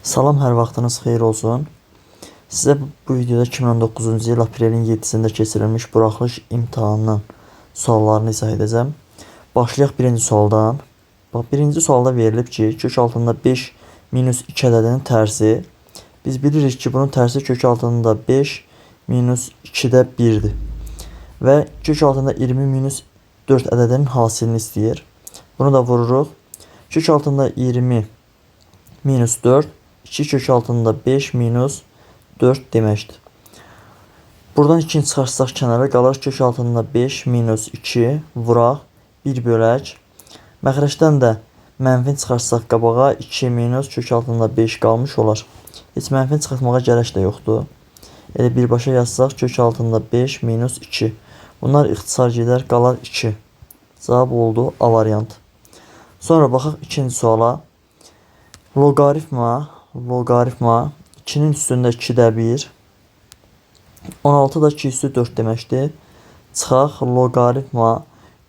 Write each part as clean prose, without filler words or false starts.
Salam, hər vaxtınız xeyir olsun. Sizə bu videoda 2019-cu il aprelin 7-sində keçirilmiş buraxılış imtahanının suallarını izah edəcəm. Başlayaq birinci sualdan. Birinci sualda verilib ki, kök altında 5 minus 2 ədədinin tərsi. Biz bilirik ki, bunun tərsi kök altında 5 minus 2-də 1-dir. Və kök altında 20 minus 4 ədədinin hasilini istəyir. Bunu da vururuq. Kök altında 20 minus 4. 2 kök altında 5 minus 4 deməkdir. Buradan 2-ni çıxarsaq kənara qalır kök altında 5 minus 2 vuraq 1 bölək. Məxrəcdən də mənfini çıxarsaq qabağa 2 minus kök altında 5 qalmış olar. Heç mənfini çıxartmağa gərək də yoxdur. Elə birbaşa yazsaq kök altında 5 minus 2. Bunlar ixtisar gedər, qalar 2. Cavab oldu A variantı. Sonra baxaq ikinci suala. Loqaritma 2-nin üstündə 2-də 1. 16 da 2 üstü 4 deməkdir. Çıxaq loqaritma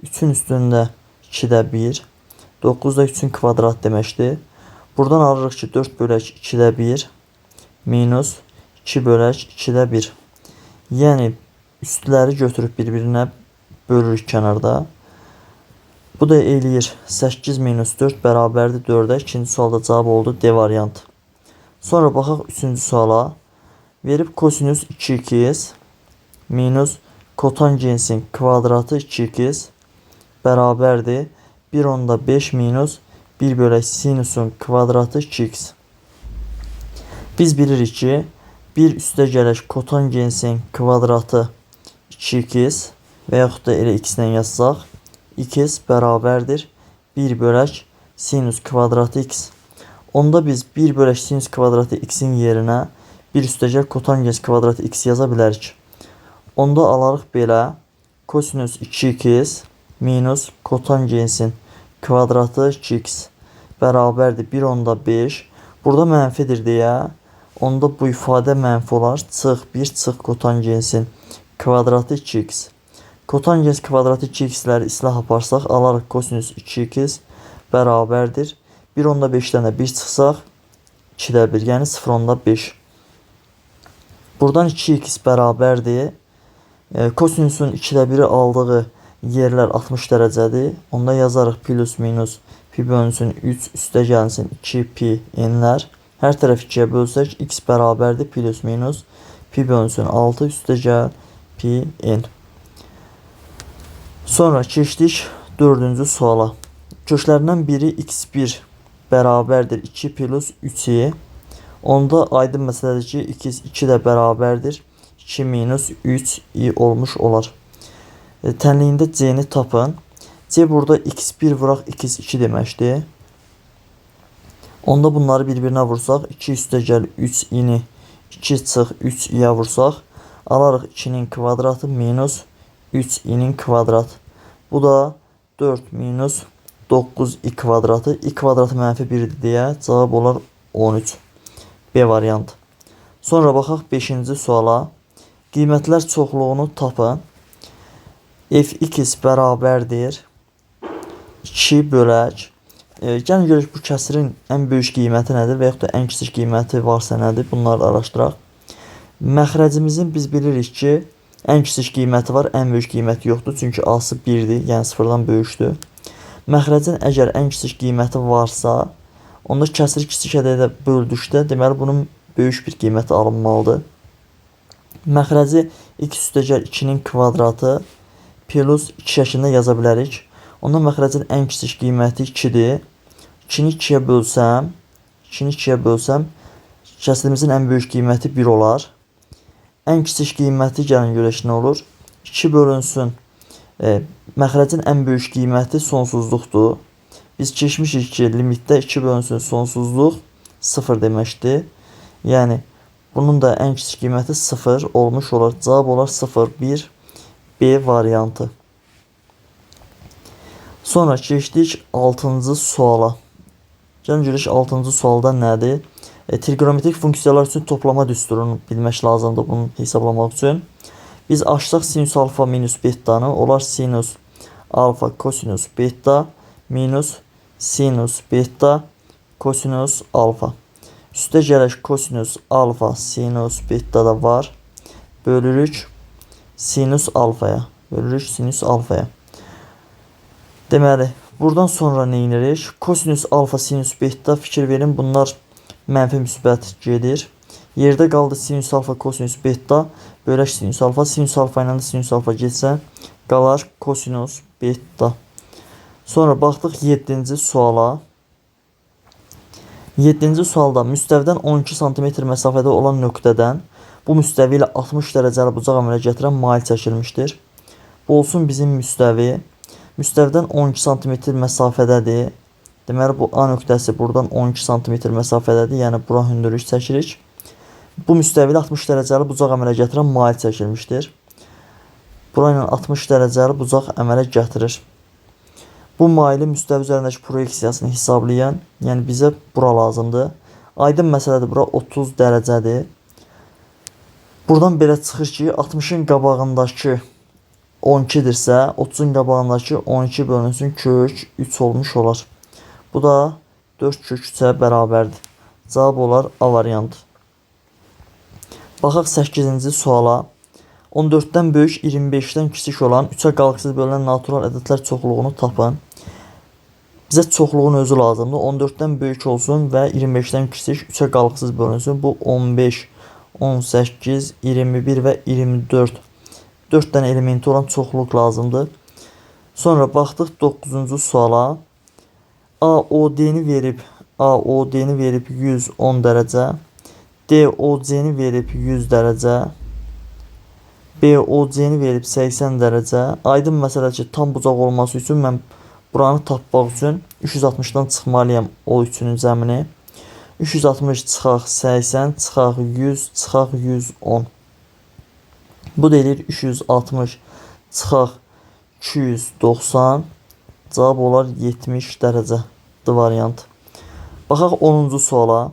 3-ün üstündə 2-də 1. 9 da 3-ün kvadrat deməkdir. Buradan alırıq ki 4 bölək 2-də 1 minus 2 bölək 2-də 1. Yəni üstləri götürüb bir-birinə bölürük kənarda. Bu da eləyir 8 minus 4 bərabərdir 4-ə. İkinci sualda cavab oldu D variantı. Sonra baxaq üçüncü suala. Verib kosinüs 2x minus kotangensin kvadratı 2x bərabərdir 1/5 minus 1 bölək sinusun kvadratı 2x. Biz bilirik ki, 1 üstə gələk kotangensin kvadratı 2x və yaxud da elə x ilə yazsaq, x bərabərdir 1 bölək sinus kvadratı x. Onda biz 1 bölək sinus kvadratı x-in yerinə 1 üstəgəl kotangens kvadratı x yaza bilərik. Onda alarıq belə kosinus 2x minus kotangensin kvadratı 2x bərabərdir 1/5. Burada mənfidir deyə, onda bu ifadə mənfi olar. Çıx 1 çıx kotangensin kvadratı 2x. Kotangens kvadratı 2x-ləri islah aparsaq, alarıq kosinus 2x bərabərdir 1/5-dən də 1 çıxsaq 2-də 1, yəni 0/5. Buradan 2x bərabərdir. Kosinusun 2-də 1-i aldığı yerlər 60 dərəcədir. Onda yazarıq plus minus pi bölünsün 3 üstə gəlsin 2 pi n'lər. Hər tərəf 2-yə bölsək x bərabərdir plus minus pi bölünsün 6 üstə gəl pi n. Sonra keçdik 4-cü suala. Köklərindən biri x1 bərabərdir 2 plus 3i. Onda aydın məsələdir ki, x 2 də bərabərdir 2 minus 3i olmuş olar. Tənliyində c-ni tapın. C burada x1 vuraq x2 deməkdir. Onda bunları bir-birinə vursaq 2 üstə gəl 3i-ni 2 çıx 3i-yə vursaq alarıq 2-nin kvadratı minus 3i-nin kvadratı. Bu da 4 minus 9i kvadratı. I kvadratı mənfi 1-dir deyə cavab olar 13. B variantı. Sonra baxaq 5-ci suala. Qiymətlər çoxluğunu tapın. F(x) bərabərdir 2 bölək. Gəlin görək bu kəsirin ən böyük qiyməti nədir və yaxud da ən kiçik qiyməti varsa nədir? Bunları araşdıraq. Məxrəcimizin biz bilirik ki, ən kiçik qiyməti var, ən böyük qiyməti yoxdur. Çünki A-sı 1-dir, yəni 0-dan böyükdür. Məxrəcin əgər ən kiçik qiyməti varsa, onda kəsiri kiçik ədədə böldükdə, deməli bunun böyük bir qiyməti alınmalıdır. Məxrəci x üstə gəl 2-nin kvadratı plus 2 şəklində yaza bilərik. Onda məxrəcin ən kiçik qiyməti 2-dir. 2-ni 2-yə bölsəm, kəsirimizin ən böyük qiyməti 1 olar. Ən kiçik qiyməti gəlin görək nə olur? 2 bölünsün. Məxrəcin ən böyük qiyməti sonsuzluqdur. Biz keçmişik ki, limitdə 2 bölünsün sonsuzluq 0 deməkdir. Yəni, bunun da ən kiçik qiyməti 0 olmuş olar. Cavab olar 0, 1, B variantı. Sonra keçdik 6-cı suala. Gəlin görək 6-cı sualda nədir? Trigonometrik funksiyalar üçün toplama düsturunu bilmək lazımdır bunu hesablamaq üçün. Biz açsaq sinus alfa minus betanı, olar sinus alfa kosinus beta minus sinus beta kosinus alfa. Üstə gələk kosinus alfa sinus beta da var. Bölürük sinus alfaya. Bölürük sinus alfaya. Deməli, buradan sonra nə edirik? Kosinus alfa sinus beta fikir verin, bunlar mənfi müsbət gedir. Yerdə qaldı sinus alfa kosinus beta. Bölək sinus alfa. Sinus alfa ilə sinus alfa getsə qalar kosinus beta. Sonra baxdıq 7-ci suala. 7-ci sualda müstəvidən 12 sm məsafədə olan nöqtədən bu müstəvi ilə 60 dərəcəli bucaq əmələ gətirən mail çəkilmişdir. Bu olsun bizim müstəvi. Müstəvidən 12 sm məsafədədir. Deməli, bu A nöqtəsi buradan 12 sm məsafədədir. Yəni, bura hündürlük çəkirik. Bu müstəvi ilə 60 dərəcəli bucaq əmələ gətirən mail çəkilmişdir. Bura ilə 60 dərəcəli bucaq əmələ gətirir. Bu maili müstəvi üzərindəki proyeksiyasını hesablayan, yəni bizə bura lazımdır. Aydın məsələdir, bura 30 dərəcədir. Buradan belə çıxır ki, 60-ın qabağındakı 12-dirsə, 30-un qabağındakı 12 bölünsün kök 3 olmuş olar. Bu da 4 kök 3-ə bərabərdir. Cavab olar A variantı. Baxaq 8-ci suala. 14-dən böyük 25-dən kiçik olan 3-ə qalıqsız bölünən natural ədədlər çoxluğunu tapın. Bizə çoxluğun özü lazımdır. 14-dən böyük olsun və 25-dən kiçik 3-ə qalıqsız bölünsün. Bu 15, 18, 21 və 24. 4 dənə elementi olan çoxluq lazımdır. Sonra baxdıq 9-cu suala. AOD-ni verib 110 dərəcə. DOC-ni verib 100 dərəcə. BOC-ni verib 80 dərəcə. Aydın məsələ ki, tam bucaq olması üçün mən buranı tapmaq üçün 360-dan çıxmalıyam o üçünün cəmini. 360 çıxaq 80, çıxaq 100, çıxaq 110. Bu deyilir 360 çıxaq 290. Cavab olar 70 dərəcədir variant. Baxaq 10-cu suala.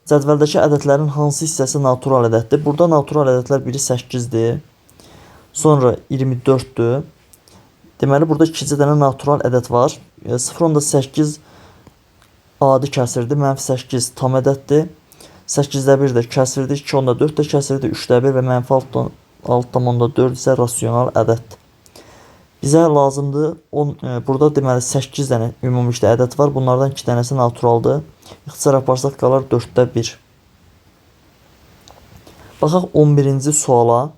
Cədvəldəki ədədlərin hansı hissəsi natural ədəddir? Burada natural ədədlər biri 8-dir. Sonra 24-dür. Deməli, burada 2 dənə natural ədəd var. 0.8 adi kəsirdir. -8 tam ədəddir. 8-də 1 də kəsirdir. 2.4 də kəsirdir. 3-də 1 və -6.4 isə rasional ədəddir. Bizə lazımdır. Burada deməli 8 dənə ümumilikdə ədəd var. Bunlardan 2 dənəsi naturaldır. İxtisar aparsaq qalar 4-də 1. Baxaq 11-ci suala.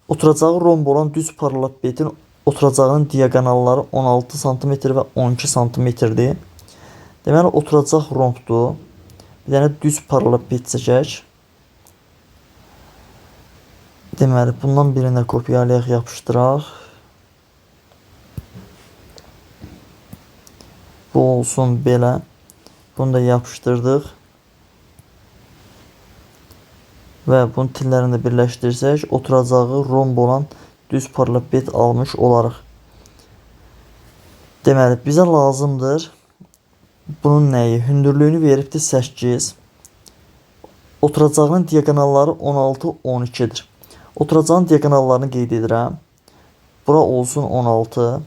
Oturacağı romb olan düz paralellopetin oturacağının diagonalları 16 sm və 12 sm-dir. Deməli, oturacaq rombdur. Bir dənə düz paralelloped çəkək. Deməli, bundan birini kopyalayaq, yapışdıraq. Bu olsun belə. Bunu da yapışdırdıq. Və bunun tillərini də birləşdirsək, oturacağı romb olan düz paralelloped almış olarıq. Deməli, bizə lazımdır. Bunun nəyi? Hündürlüyünü veribdir 8. Oturacağının diagonalları 16, 12-dir. Oturacağın diagonallarını qeyd edirəm. Bura olsun 16.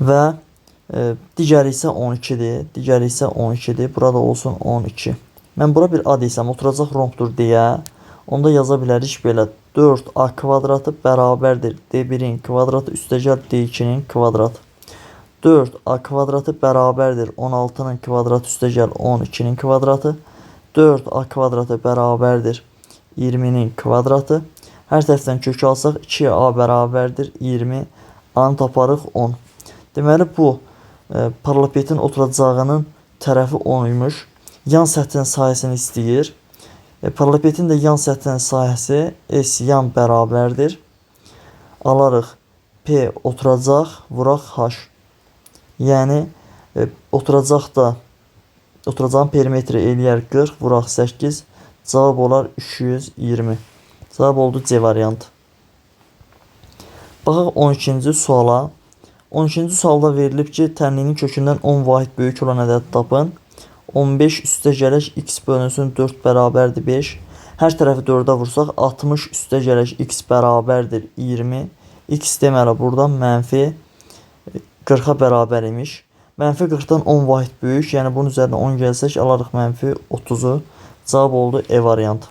Və digəri isə 12-dir. Digəri isə 12-dir. Burada olsun 12. Mən bura bir ad desəm, oturacaq rombdur deyə, onda yaza bilərik belə. 4a kvadratı bərabərdir d1-in kvadratı üstəgəl d2-nin kvadratı. 4a kvadratı bərabərdir 16-nın kvadratı üstəgəl 12-nin kvadratı. 4a kvadratı bərabərdir 20-nin kvadratı. Hər tərəfdən kök alsaq 2a bərabərdir 20. A-nı taparıq 10. Deməli, bu paralellopedin oturacağının tərəfi 10 imiş. Yan səthin sahəsini istəyir. Paralellopedin də yan səthinin sahəsi S yan bərabərdir. Alarıq P oturacaq, vuraq H. Yəni, oturacağın perimetri eləyər 40, vuraq 8. Cavab olar 220. Cavab oldu C variantı. Baxaq 12-ci suala. 12-ci sualda verilib ki, tənliyinin kökündən 10 vahid böyük olan ədəd tapın. 15 üstə gələk x bölünsün 4 bərabərdir 5. Hər tərəfi 4-ə vursaq 60 üstə gələk x bərabərdir 20. X deməli buradan mənfi 40-a bərabər imiş. Mənfi 40-dan 10 vahid böyük. Yəni bunun üzərinə 10 gəlsək alarıq mənfi 30-u. Cavab oldu E variantı.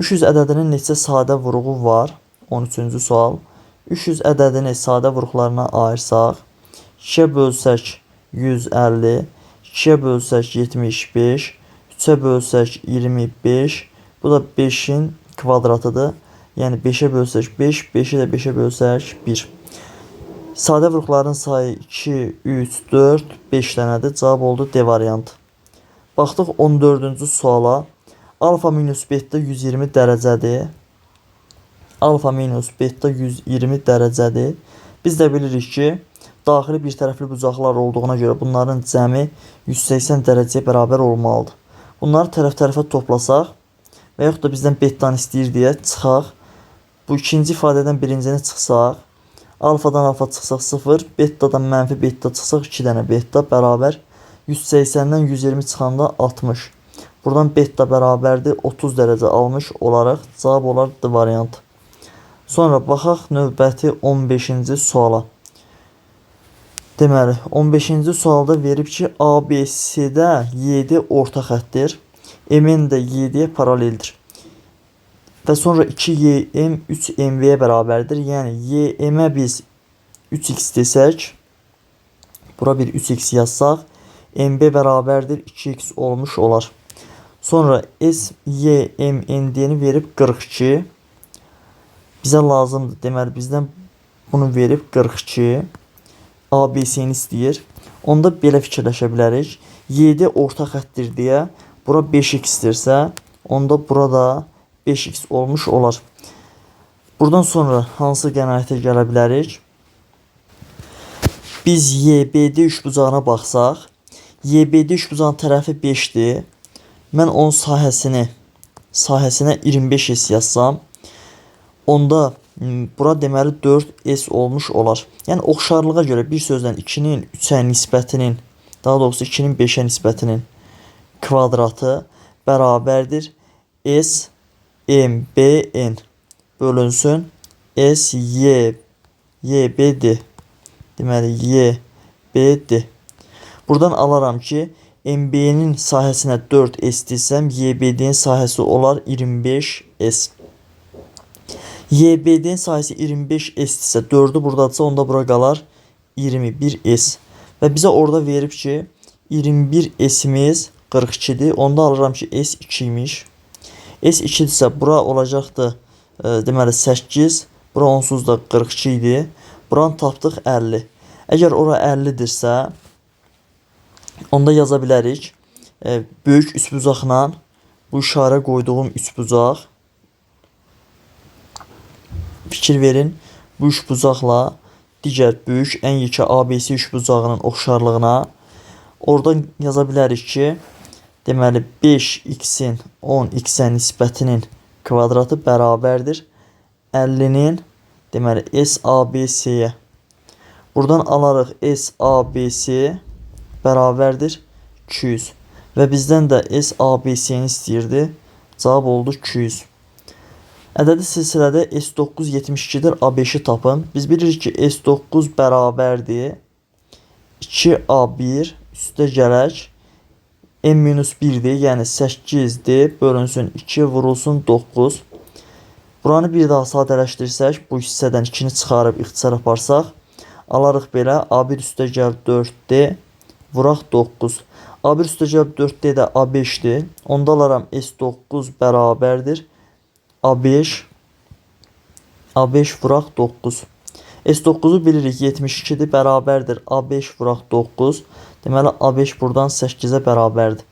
300 ədədinin neçə sadə vuruğu var? 13-cü sual. 300 ədədini sadə vuruqlarına ayırsaq, 2-yə bölsək 150, 2-yə bölsək 75, 3-ə bölsək 25, bu da 5-in kvadratıdır. Yəni 5-ə bölsək 5, 5-i də 5-ə bölsək 1. Sadə vuruqların sayı 2, 3, 4, 5 dənədir. Cavab oldu D variantı. Baxdıq 14-cü suala. Alfa minus beta 120 dərəcədir. Alfa minus beta 120 dərəcədir. Biz də bilirik ki, daxili bir tərəfli bucaqlar olduğuna görə bunların cəmi 180 dərəcəyə bərabər olmalıdır. Bunları tərəf-tərəfə toplasaq və yaxud da bizdən betanı istəyir deyə çıxaq. Bu ikinci ifadədən birincini çıxsaq, alfadan alfa çıxsaq 0, betadan mənfi beta çıxsaq 2 dənə beta bərabər 180-dən 120 çıxanda 60. Buradan beta bərabərdir 30 dərəcə almış olaraq cavab olar D variantı. Sonra baxaq növbəti 15-ci suala. Deməli, 15-ci sualda verib ki, ABC-də 7 orta xəttir. M-in də 7-yə paraleldir. Və sonra 2YM 3MV-yə bərabərdir. Yəni, YM-ə biz 3x desək, bura bir 3x yazsaq, MB bərabərdir 2x olmuş olar. Sonra SYMND-ni verib 42. Bizə lazımdır. Deməli, bizdən bunu verib 42. ABC-ni istəyir. Onda belə fikirləşə bilərik. 7 orta xəttir deyə bura 5x-dirsə, onda burada 5x olmuş olar. Buradan sonra hansı qənaətə gələ bilərik? Biz YBD üçbucağına baxsaq, YBD üçbucağın tərəfi 5-dir. Mən onun sahəsinə 25s yazsam, onda bura deməli 4s olmuş olar. Yəni oxşarlığa görə bir sözlə 2-nin 3-ə nisbətinin, daha doğrusu 2-nin 5-ə nisbətinin kvadratı bərabərdir SMBN bölünsün SYBD. Deməli YBD. Buradan alaram ki, MB-nin sahəsinə 4s desəm, YBD-nin sahəsi olar 25s. YBD-nin sahəsi 25s isə 4-ü buradadırsa, onda bura qalar 21s. Və bizə orada verib ki, 21s'imiz 42-dir. Onda alıram ki, S2 imiş. S2-dirsə, bura olacaqdır, deməli 8, bura onsuz da 42 idi. Buranı tapdıq 50. Əgər ora 50-dirsə, onda yaza bilərik. Böyük üçbucaqla bu işarə qoyduğum üçbucaq. Fikir verin, bu üçbucaqla digər böyük ən yekə ABC üçbucağının oxşarlığına oradan yaza bilərik ki, deməli 5x-in 10x-ə nisbətinin kvadratı bərabərdir 50-nin deməli SABC-yə. Buradan alarıq SABC bərabərdir 200. Və bizdən də SABC-ni istəyirdi. Cavab oldu 200. Ədədi silsilədə S9 72-dir, A5-i tapın. Biz bilirik ki, S9 bərabərdir 2A1 üstə gələk M-1-dir, yəni 8-dir, bölünsün 2, vurulsun 9. Buranı bir daha sadələşdirsək, bu hissədən 2-ni çıxarıb ixtisar aparsaq, alarıq belə A1 üstə gəl 4D, vuraq 9. A1 üstə gəl 4D də A5-dir. Onda alaram S9 bərabərdir A5 vuraq 9. S9-u bilirik 72-dir, bərabərdir A5 vuraq 9. Deməli A5 buradan 8-ə bərabərdir.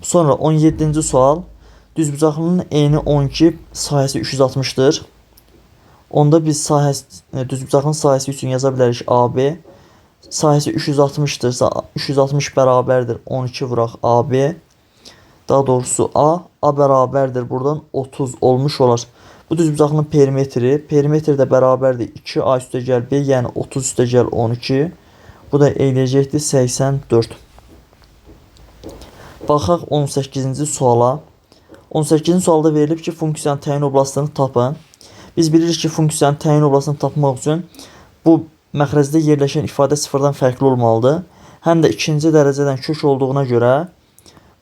Sonra 17-ci sual. Düzbucaqlının eni 12, sahəsi 360-dır. Onda biz düzbucaqlının sahəsi üçün yaza bilərik AB. Sahəsi 360-dırsa 360 bərabərdir 12 vuraq AB. Daha doğrusu A bərabərdir buradan 30 olmuş olar. Bu düzbucaqlının perimetri də bərabərdir 2A üstə gəl B, yəni 30 üstə gəl 12. Bu da eləyəcəkdir 84. Baxaq 18-ci suala. 18-ci sualda verilib ki, funksiyanın təyin oblastını tapın. Biz bilirik ki, funksiyanın təyin oblastını tapmaq üçün bu məxrəcdə yerləşən ifadə sıfırdan fərqli olmalıdır. həm də ikinci dərəcədən kök olduğuna görə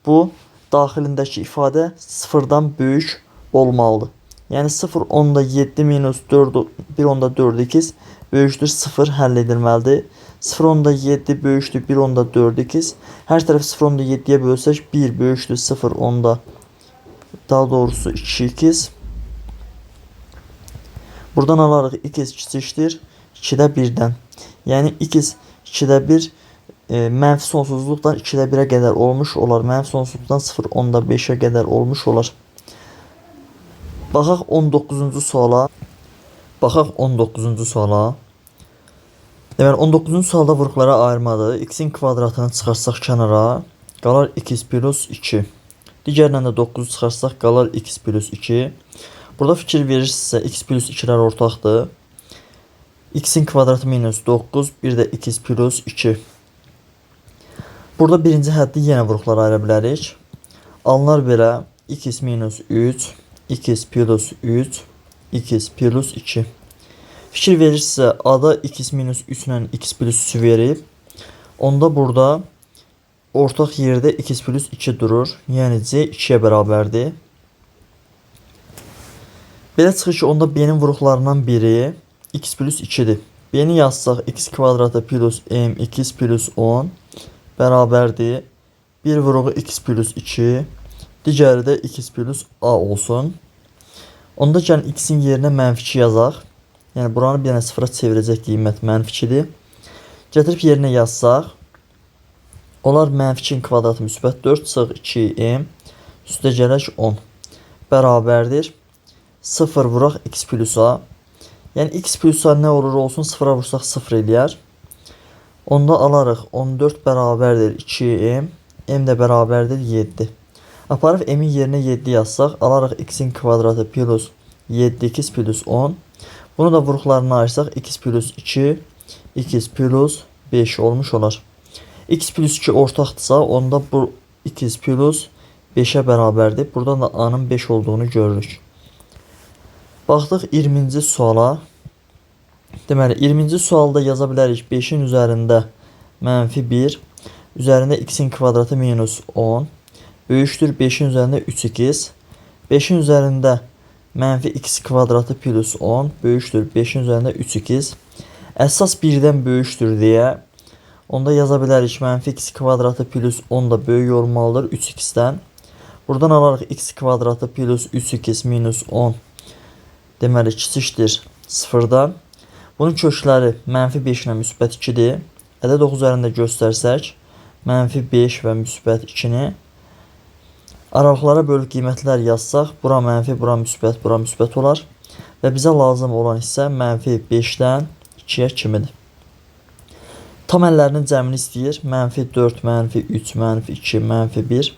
bu daxilindəki ifadə sıfırdan böyük olmalıdır. Yəni 0.7 minus 1.4x böyükdür 0 həll edilməlidir. 0.7 böyükdür 1.4x. Hər tərəf 0.7-yə bölsək 1 böyükdür 0. Daha doğrusu 2x. Buradan alarıq x kiçikdir 2-də 1-dən. Yəni x 2-də 1 mənfi sonsuzluqdan 2-də 1-ə qədər olmuş olar. Mənfi sonsuzluqdan 0.5-ə qədər olmuş olar. Baxaq 19-cu suala. Deməli 19-cu sualda vuruqlara ayırmadır. X-in kvadratını çıxarsaq kənara, qalar x plus 2. Digərindən də 9 çıxarsaq qalar x plus 2. Burada fikir verirsinizsə x plus 2-lər ortaqdır. X-in kvadratı minus 9, bir də x plus 2. Burada birinci həddi yenə vuruqlara ayıra bilərik. Alınar belə x minus 3, x plus 3, x plus 2. Fikir verirsə, A-da x minus 3 ilə x plus 3 verib. Onda burada ortaq yerdə x plus 2 durur. Yəni c 2-yə bərabərdir. Belə çıxır ki, onda b-nin vuruqlarından biri x plus 2-dir. B-ni yazsaq x kvadratı plus m x plus 10 bərabərdir. Bir vuruğu x plus 2, digəri də x plus a olsun. Onda gəlin x-in yerinə mənfi 2 yazaq. Yəni buranı bir dənə sıfıra çevirəcək qiymət mənfi 2-dir. Gətirib yerinə yazsaq, olar mənfi 2-in kvadratı müsbət 4 çıx 2m üstə gələk 10 bərabərdir. 0 vuraq x plus a. Yəni x plus a nə olur olsun, 0-a vursaq 0 eləyər. Onda alarıq 14 bərabərdir 2m, m də bərabərdir 7. Aparıb m-in yerinə 7 yazsaq, alarıq x-in kvadratı plus 7x plus 10. Bunu da vuruqlarına ayırsaq x plus 2, x plus 5 olmuş olar. X plus 2 ortaqdırsa, onda bu x plus 5-ə bərabərdir. Buradan da a-nın 5 olduğunu görürük. Baxdıq 20-ci suala. Deməli 20-ci sualda yaza bilərik 5-in üzərində mənfi 1, üzərində x-in kvadratı minus 10, böyükdür 5-in üzərində 3x, 5-in üzərində mənfi x kvadratı plus 10, böyükdür 5-in üzərində 3x. Əsas 1-dən böyükdür deyə, onda yaza bilərik mənfi x kvadratı plus 10 da böyük olmalıdır 3x-dən. Buradan alarıq x kvadratı plus 3x minus 10, deməli kiçikdir 0-dan. Bunun kökləri mənfi 5 ilə müsbət 2-dir. Ədəd ox üzərində göstərsək, mənfi 5 və müsbət 2-ni aralıqlara bölüb qiymətlər yazsaq, bura mənfi, bura müsbət olar. Və bizə lazım olan hissə mənfi 5-dən 2-yə kimidir. Tam əllərinin cəmini istəyir. Mənfi 4, mənfi 3, mənfi 2, mənfi 1,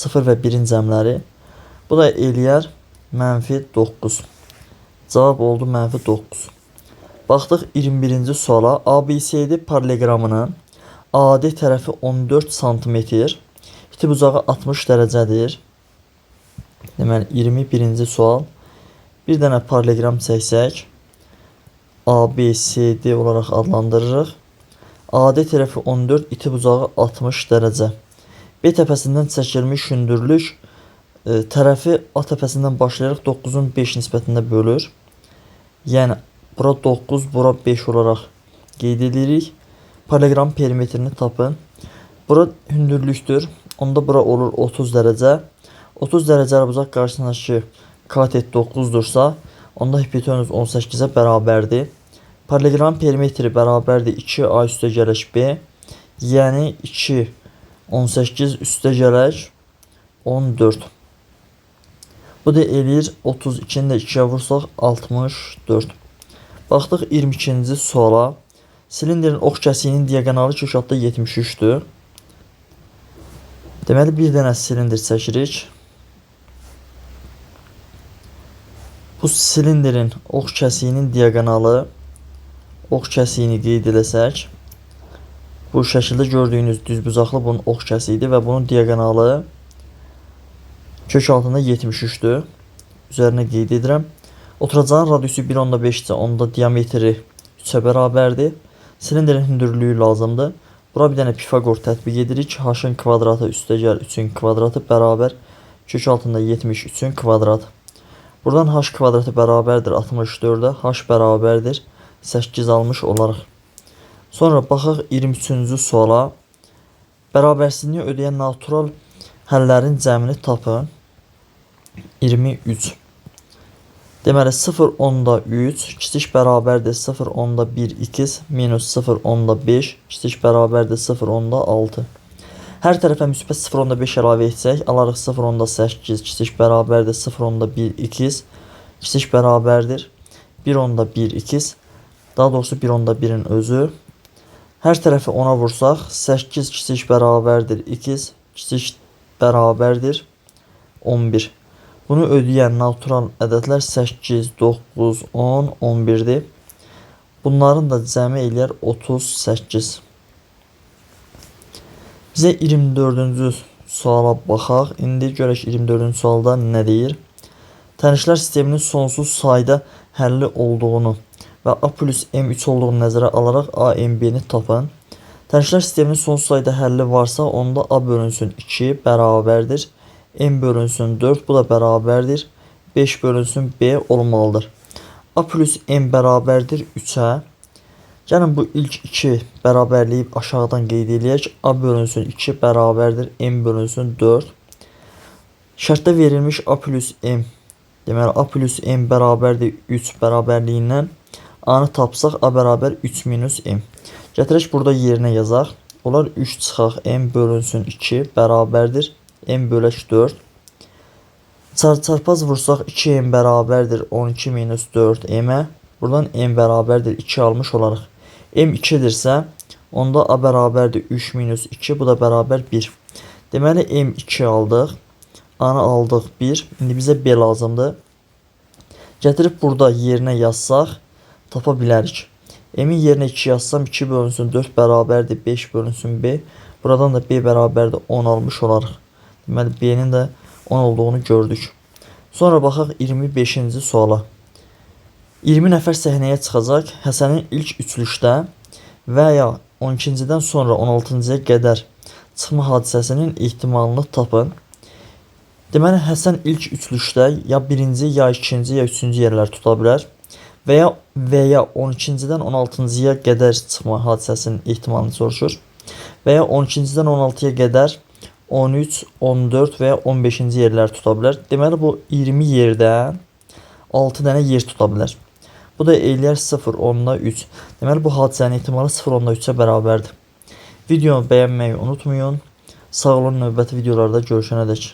0 və 1-in cəmləri. Bu da eləyər mənfi 9. Cavab oldu mənfi 9. Baxdıq 21-ci suala. ABCD paralleqramının AD tərəfi 14 cm, iti bucağı 60 dərəcədir. Deməli 21-ci sual. Bir dənə paralleqram çəksək, ABCD olaraq adlandırırıq. AD tərəfi 14, iti bucağı 60 dərəcə. B təpəsindən çəkilmiş hündürlük tərəfi A təpəsindən başlayaraq 9-un 5 nisbətində bölür. Yəni bura 9, bura 5 olaraq qeyd edirik. Paralleqram perimetrini tapın. Bura hündürlükdür. Onda bura olur 30 dərəcə. 30 dərəcəli bucaq qarşısındakı katet 9-dursa, onda hipotenuz 18-ə bərabərdir. Paralleqram perimetri bərabərdir 2a üstə gələk b. Yəni 2, 18 üstə gələk 14. Bu da eləyir 32-ni də 2-yə vursaq 64. Baxdıq 22-ci suala. Silindrin ox kəsiyinin diaqonalı kökaltda 73-dür. Deməli bir dənə silindr çəkirik. Bu silindrin ox kəsiyinin diaqonalı, ox kəsiyini qeyd eləsək, bu şəkildə gördüyünüz düzbucaqlı bunun ox kəsiyidir və bunun diaqonalı kök altında 73-dür. Üzərinə qeyd edirəm. Oturacağın radiusu 1.5-dir, onda diametri 3-ə bərabərdir. Silindrin hündürlüyü lazımdır. Bura bir dənə Pifagor tətbiq edirik. H-ın kvadratı üstəgəl 3-ün kvadratı bərabər kök altında 73-ün kvadratı. Buradan h kvadratı bərabərdir 64-ə. H bərabərdir 8 almış olaraq. Sonra baxaq 23-cü suala. Bərabərsizliyi ödəyən natural həllərin cəmini tapın. 23. Deməli 0,3 kiçik bərabərdir 0,1x minus 0,5 kiçik bərabərdir 0,6. Hər tərəfə müsbət 0,5 əlavə etsək, alarıq 0,8 kiçik bərabərdir 0,1x kiçik bərabərdir 1,1x. Daha doğrusu 1,1-in özü. Hər tərəfi 10-a vursaq, 8 kiçik bərabərdir x kiçik bərabərdir 11. Bunu ödəyən natural ədədlər 8, 9, 10, 11'dir. Bunların da cəmi eləyər 38. Bizə 24-cü suala baxaq. İndi görək 24-cü sualda nə deyir? Tənişlər sisteminin sonsuz sayda həlli olduğunu və A plus M3 olduğunu nəzərə alaraq A, M, B-ni tapın. Tənişlər sisteminin sonsuz sayda həlli varsa, onda A bölünsün 2 bərabərdir. M bölünsün 4, bu da bərabərdir 5 bölünsün B olmalıdır. A plus M bərabərdir 3'ə. Gəlin bu ilk 2 bərabərliyib aşağıdan qeyd edək. A bölünsün 2 bərabərdir M bölünsün 4. Şərtdə verilmiş A plus M. Deməli A plus M bərabərdir 3 bərabərliyindən A-nı tapsaq A bərabər 3 minus M. Gətirək burada yerinə yazaq. Olar 3 çıxaq M bölünsün 2 bərabərdir M bölək 4. Çarpaz vursaq 2M bərabərdir 12 minus 4 M-ə. Buradan M bərabərdir 2 almış olaraq. M 2-dirsə, onda A bərabərdir 3 minus 2, bu da bərabər 1. Deməli M 2 aldıq. A-nı aldıq 1. İndi bizə B lazımdır. Gətirib burada yerinə yazsaq, tapa bilərik. M-in yerinə 2 yazsam 2 bölünsün 4 bərabərdir 5 bölünsün B. Buradan da B bərabərdir 10 almış olaraq. Deməli B-nin də 10 olduğunu gördük. Sonra baxaq 25-ci suala. 20 nəfər səhnəyə çıxacaq. Həsənin ilk üçlükdə və ya 12-cidən sonra 16-cıya qədər çıxma hadisəsinin ehtimalını tapın. Deməli Həsən ilk üçlükdə ya 1-ci, ya 2-ci, ya 3-cü yerlər tuta bilər. Və ya 12-cidən 16-cıya qədər çıxma hadisəsinin ehtimalını soruşur. Və ya 12-cidən 16-ya qədər 13, 14 və ya 15-ci yerlər tuta bilər. Deməli bu 20 yerdən 6 dənə yer tuta bilər. Bu da eləyər 0,3. Deməli bu hadisənin ehtimalı 0,3-ə bərabərdir. Videonu bəyənməyi unutmayın. Sağ olun, növbəti videolarda görüşənədək.